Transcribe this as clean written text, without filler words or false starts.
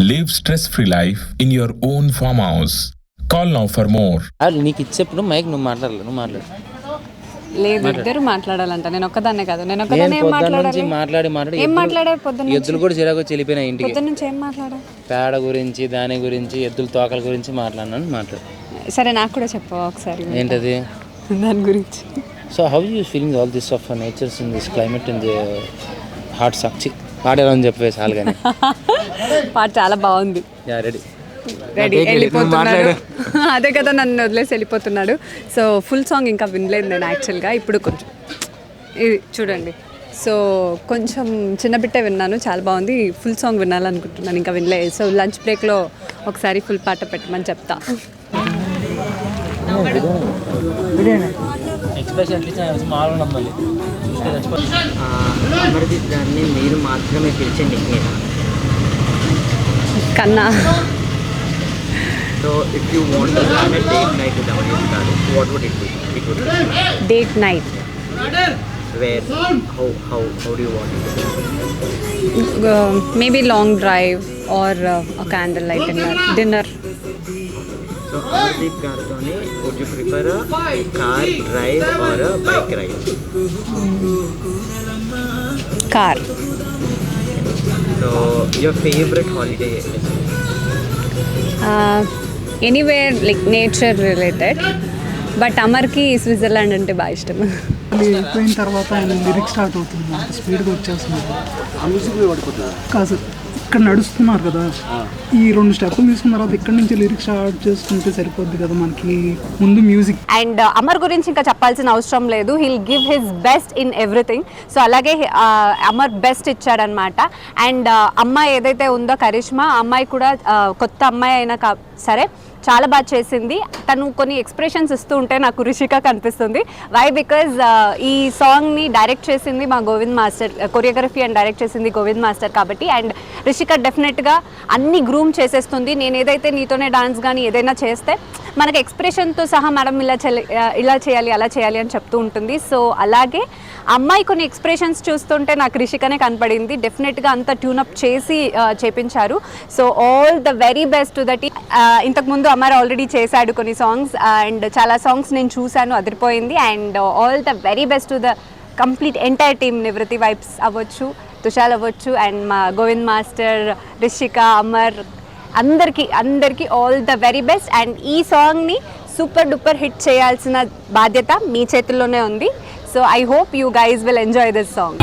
Live stress-free life in your own farmhouse. Call now for more. నీకు ఇచ్చేప్పుడు mic నువ్వు మాట్లాడు లేదు, ఇద్దరు మాట్లాడాలంట. నేను ఒక్కదాన్నే కాదు, నేను ఒక్కదాన్నే మాట్లాడాలి. ఏం మాట్లాడారు పొద్దున్న? ఎద్దులు కూడా చిరాకు వెళ్ళిపోయినా ఇంటికి. పొద్దున్న నుంచి ఏం మాట్లాడా? పేడ గురించి, దాని గురించి, ఎద్దుల తోకల గురించి మాట్లాడు. సరే, నాకు కూడా చెప్పవా ఒకసారి? ఏంటది? దాని గురించి. So how you feeling all this of natures in this climate in the hot సాక్షి పాడేలా చెప్పేసి హాల్ కానీ పాట చాలా బాగుంది. రెడీ వెళ్ళిపోతున్నాడు. అదే కదా, నన్ను వదిలేసి వెళ్ళిపోతున్నాడు. సో ఫుల్ సాంగ్ ఇంకా వినలేదు నేను యాక్చువల్గా. ఇప్పుడు కొంచెం ఇది చూడండి. సో కొంచెం చిన్న బిట్టే విన్నాను, చాలా బాగుంది. ఫుల్ సాంగ్ వినాలనుకుంటున్నాను, ఇంకా వినలేదు. సో లంచ్ బ్రేక్లో ఒకసారి ఫుల్ పాట పెట్టమని చెప్తా. అమర్దీప్ గారిని మీరు మాత్రమే పిలిచే నిక్నేమ్ కన్నా. So if you want to plan a date night with Amardeep Garu, what would it be? It would be date night. Where? How do you want it? Maybe long drive or a candlelight dinner. So Amardeep Garutone, would you prefer a car drive or a bike ride? Car. So your favorite holiday is? Anywhere like nature related, but అమర్కి Switzerland అంటే బాగా ఇష్టం. అయిపోయిన తర్వాత ఆయన lyrics start అవుతుంది, స్పీడ్గా వచ్చేస్తున్నారు. కాదు, ఇక్కడ నడుస్తున్నారు కదా, ఈ 2 స్టెప్పులు తీసుకున్న తర్వాత ఇక్కడ నుంచి లిరిక్స్ స్టార్ట్ చేసుకుంటే సరిపోద్ది కదా మనకి, ముందు మ్యూజిక్. అండ్ అమర్ గురించి ఇంకా చెప్పాల్సిన అవసరం లేదు, heal give his best in everything. So అలాగే అమర్ బెస్ట్ ఇచ్చాడనమాట. అండ్ అమ్మాయి ఏదైతే ఉందో కరిష్మా, అమ్మాయి కూడా కొత్త అమ్మాయి అయినా సరే చాలా బాగా చేసింది. తను కొన్ని ఎక్స్ప్రెషన్స్ ఇస్తూ ఉంటే నాకు రిషిక కనిపిస్తుంది. వై? బికాజ్ ఈ సాంగ్ని డైరెక్ట్ చేసింది మా Govind master, choreography and direct చేసింది గోవింద్ మాస్టర్ కాబట్టి. అండ్ రిషిక డెఫినెట్గా అన్ని గ్రూమ్ చేసేస్తుంది. నేను ఏదైతే నీతోనే డాన్స్ కానీ ఏదైనా చేస్తే మనకు ఎక్స్ప్రెషన్తో సహా మేడం ఇలా చేయాలి అలా చేయాలి అని చెప్తూ ఉంటుంది. సో అలాగే అమ్మాయి కొన్ని ఎక్స్ప్రెషన్స్ చూస్తుంటే నాకు రిషికనే కనపడింది. డెఫినెట్గా అంత ట్యూనప్ చేసి చేపించారు. So all the very best to the team. ఇంతకుముందు అమర్ ఆల్రెడీ చేశాడు కొన్ని సాంగ్స్, అండ్ చాలా సాంగ్స్ నేను చూశాను, అదిరిపోయింది. And all the very best to the complete entire team. నివృత్తి వైబ్స్ అవ్వచ్చు, తుషాల్ అవ్వచ్చు, అండ్ మా గోవింద్ మాస్టర్, రిషిక, అమర్, అందరికీ all the very best. And ఈ సాంగ్ని సూపర్ డూపర్ హిట్ చేయాల్సిన బాధ్యత మీ చేతుల్లోనే ఉంది. So I hope you guys will enjoy this song.